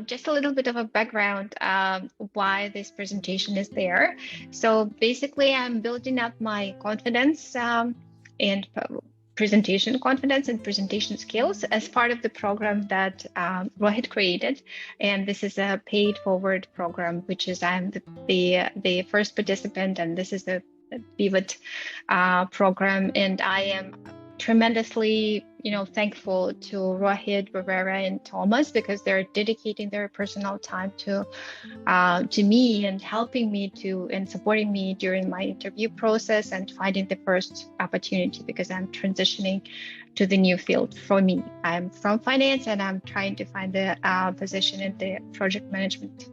Just a little bit of a background why this presentation is there. So basically, I'm building up my confidence and presentation confidence and presentation skills as part of the program that Rohit created. And this is a paid forward program, which is I'm the first participant, and this is the Pivot program. And I am tremendously, thankful to Rohit, Rivera, and Thomas because they're dedicating their personal time to me and helping me and supporting me during my interview process and finding the first opportunity because I'm transitioning to the new field. For me, I'm from finance and I'm trying to find the position in the project management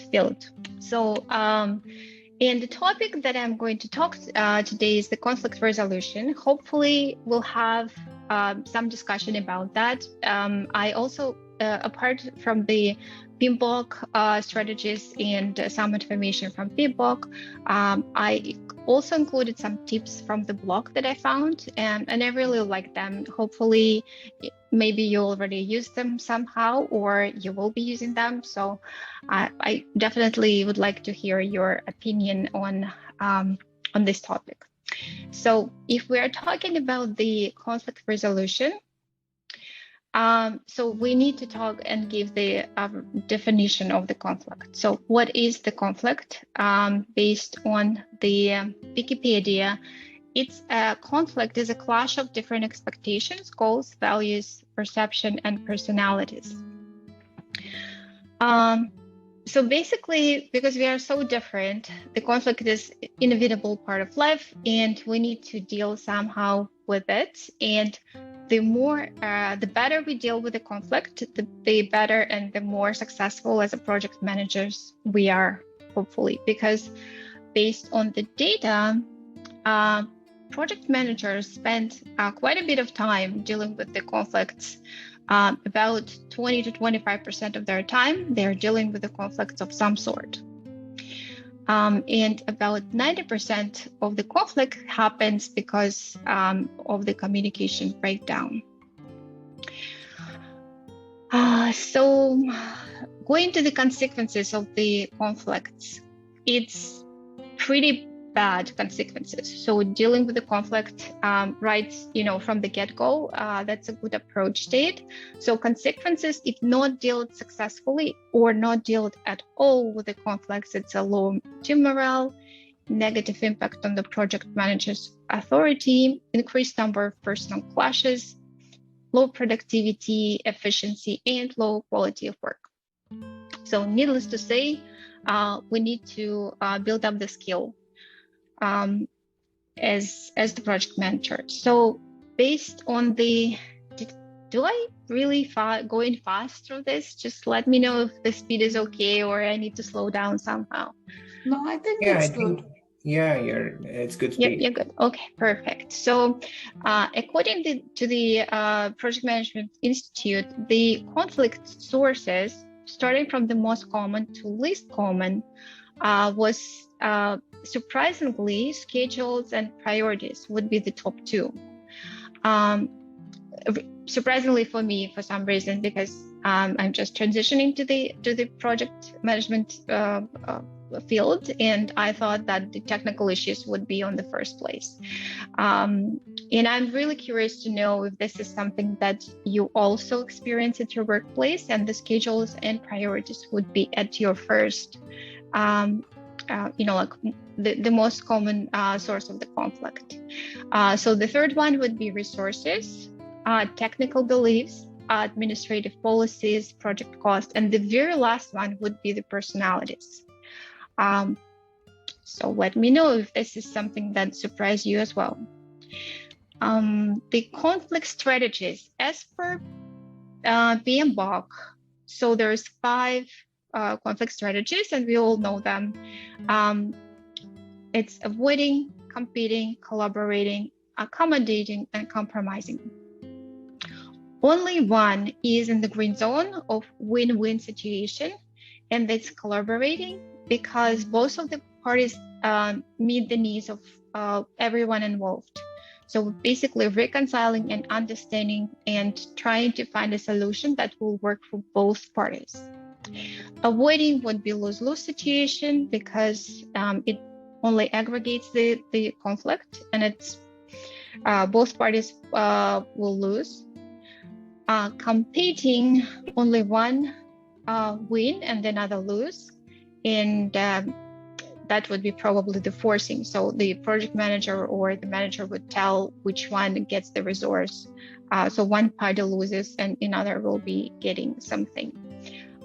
field. So. And the topic that I'm going to talk today is the conflict resolution. Hopefully, we'll have some discussion about that. I also, apart from the PMBOK strategies and some information from PMBOK, I also included some tips from the blog that I found, and I really like them. Hopefully, maybe you already use them somehow or you will be using them. So I definitely would like to hear your opinion on this topic. So if we are talking about the conflict resolution, so we need to talk and give the definition of the conflict. So what is the conflict? Based on the Wikipedia, it's a conflict is a clash of different expectations, goals, values, perception, and personalities. So basically, because we are so different, the conflict is an inevitable part of life, and we need to deal somehow with it. And the better we deal with the conflict, the better and the more successful as a project managers we are, hopefully. Because based on the data, project managers spend quite a bit of time dealing with the conflicts. About 20 to 25% of their time, they're dealing with the conflicts of some sort. And about 90% of the conflict happens because of the communication breakdown. So going to the consequences of the conflicts, it's pretty bad consequences. So dealing with the conflict right, from the get-go, that's a good approach state. So consequences, if not dealt successfully or not dealt at all with the conflicts, it's a low team morale, negative impact on the project manager's authority, increased number of personal clashes, low productivity, efficiency, and low quality of work. So needless to say, we need to build up the skill as the project manager. So based on do I really going fast through this? Just let me know if the speed is okay or I need to slow down somehow. No, I think it's good. It's good speed. You're good. Okay, perfect. So according to the Project Management Institute, the conflict sources, starting from the most common to least common, was surprisingly, schedules and priorities would be the top two. Surprisingly for me, for some reason, because I'm just transitioning to the project management field, and I thought that the technical issues would be on the first place. And I'm really curious to know if this is something that you also experience at your workplace, and the schedules and priorities would be at your first. Like the most common source of the conflict. So the third one would be resources, technical beliefs, administrative policies, project cost, and the very last one would be the personalities. So let me know if this is something that surprised you as well. The conflict strategies, as per PMBOK, so there's 5 conflict strategies, and we all know them. It's avoiding, competing, collaborating, accommodating, and compromising. Only one is in the green zone of win-win situation, and that's collaborating, because both of the parties meet the needs of everyone involved. So basically reconciling and understanding and trying to find a solution that will work for both parties. Avoiding would be lose-lose situation because it only aggregates the conflict, and it's both parties will lose. Competing, only one win and another lose, and that would be probably the forcing. So the project manager or the manager would tell which one gets the resource. So one party loses and another will be getting something.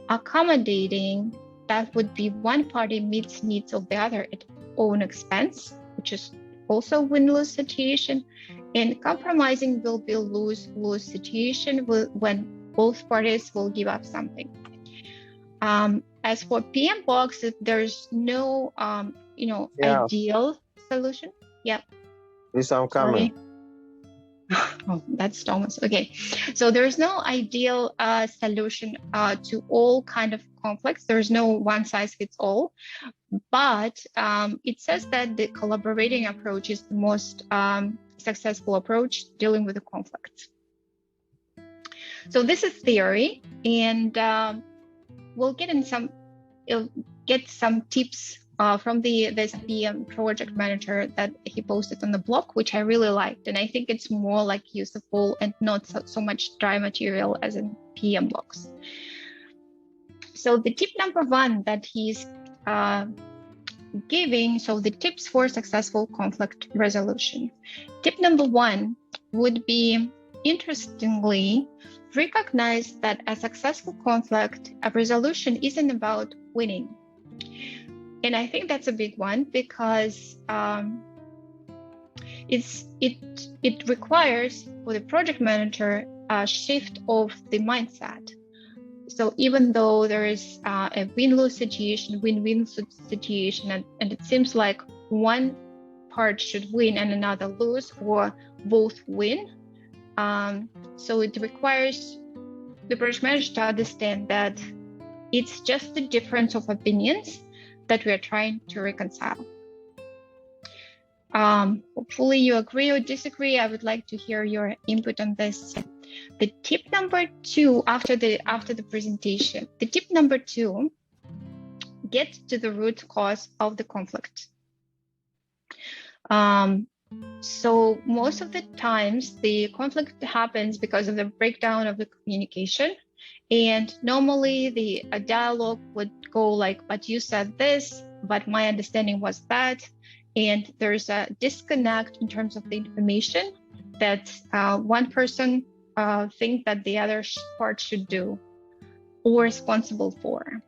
Accommodating, that would be one party meets needs of the other at own expense, which is also win-lose situation. And compromising will be lose-lose situation when both parties will give up something. As for PM blocks, there's no ideal solution. Yeah. Yes, I'm coming. Oh, that's Thomas. Okay, so there's no ideal solution to all kind of conflicts. There's no one size fits all, but it says that the collaborating approach is the most successful approach dealing with the conflicts. So this is theory, and we'll get some tips from this PM project manager that he posted on the blog, which I really liked, and I think it's more like useful and not so much dry material as in PM blogs. So the tip number 1 that he's giving, so the tips for successful conflict resolution. Tip number 1 would be, interestingly, recognize that a successful conflict resolution isn't about winning. And I think that's a big one because it requires for the project manager a shift of the mindset. So even though there is a win-lose situation, win-win situation, and it seems like one part should win and another lose, or both win, so it requires the project manager to understand that it's just the difference of opinions that we are trying to reconcile. Hopefully you agree or disagree. I would like to hear your input on this. The tip number 2 after the presentation, the tip number 2, get to the root cause of the conflict. So most of the times the conflict happens because of the breakdown of the communication. And normally the dialogue would go like, but you said this, but my understanding was that. And there's a disconnect in terms of the information that one person thinks that the other part should do or responsible for.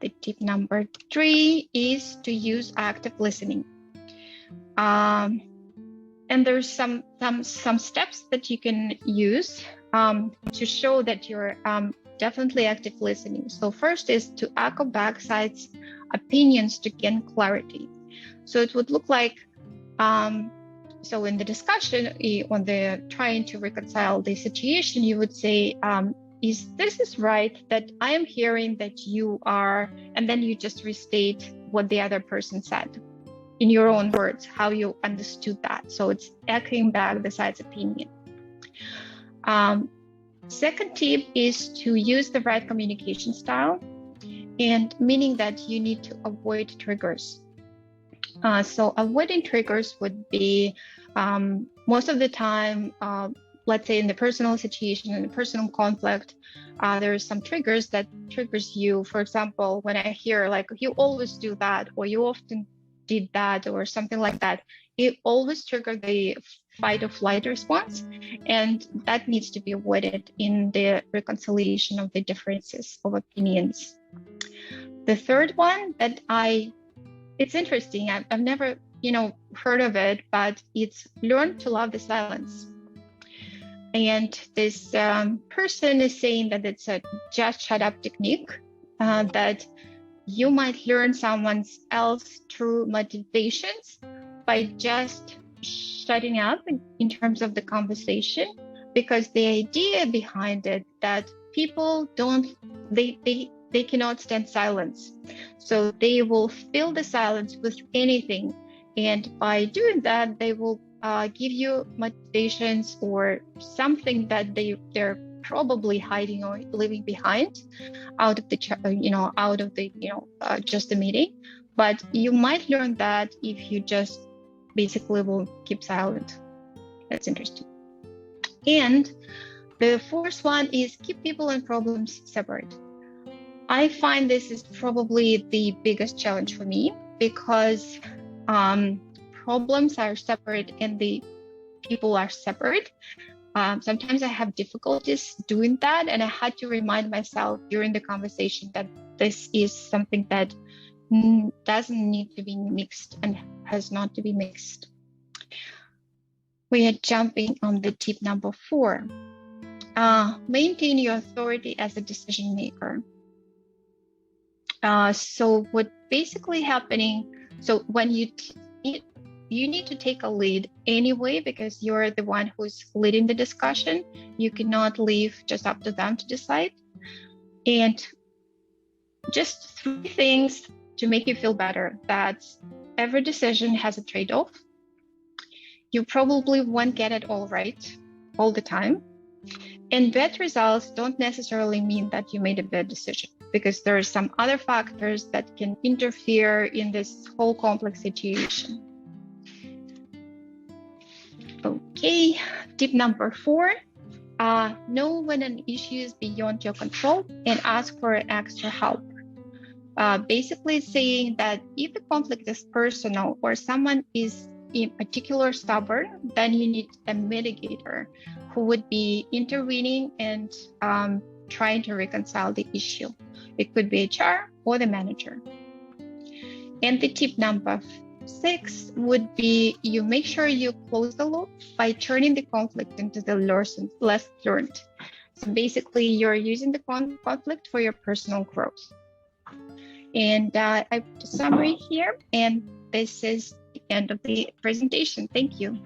The tip number 3 is to use active listening. And there's some steps that you can use to show that you're definitely active listening. So first is to echo back sides' opinions to gain clarity. So it would look like, so in the discussion, when they're trying to reconcile the situation, you would say, is this right that I am hearing that you are, and then you just restate what the other person said in your own words, how you understood that. So it's echoing back the side's opinion. Second tip is to use the right communication style, and meaning that you need to avoid triggers. So avoiding triggers would be most of the time, let's say in the personal situation, in the personal conflict, there's some triggers that triggers you. For example, when I hear like, you always do that, or you often did that, or something like that, it always triggers the fight or flight response, and that needs to be avoided in the reconciliation of the differences of opinions. The third one that it's interesting, I've never heard of it, but it's learn to love the silence. And this person is saying that it's a just shut up technique, that you might learn someone else through motivations by just shutting up in terms of the conversation, because the idea behind it that people they cannot stand silence, so they will fill the silence with anything, And by doing that, they will give you motivations or something that they're probably hiding or leaving behind out of the just the meeting. But you might learn that if you just basically will keep silent. That's interesting. And the fourth one is keep people and problems separate. I find this is probably the biggest challenge for me because problems are separate and the people are separate. Sometimes I have difficulties doing that, and I had to remind myself during the conversation that this is something that doesn't need to be mixed and has not to be mixed. We are jumping on the tip number 4. Maintain your authority as a decision maker. So what basically happening, so when you need to take a lead anyway, because you're the one who's leading the discussion. You cannot leave just up to them to decide. And just 3 things to make you feel better. That every decision has a trade-off. You probably won't get it all right all the time. And bad results don't necessarily mean that you made a bad decision, because there are some other factors that can interfere in this whole complex situation. Okay, tip number 4, know when an issue is beyond your control and ask for extra help. Basically saying that if the conflict is personal or someone is in particular stubborn, then you need a mitigator who would be intervening and trying to reconcile the issue. It could be HR or the manager. And the tip number 6 would be you make sure you close the loop by turning the conflict into the lessons learned. So basically, you're using the conflict for your personal growth. And I put a summary here, and this is the end of the presentation. Thank you.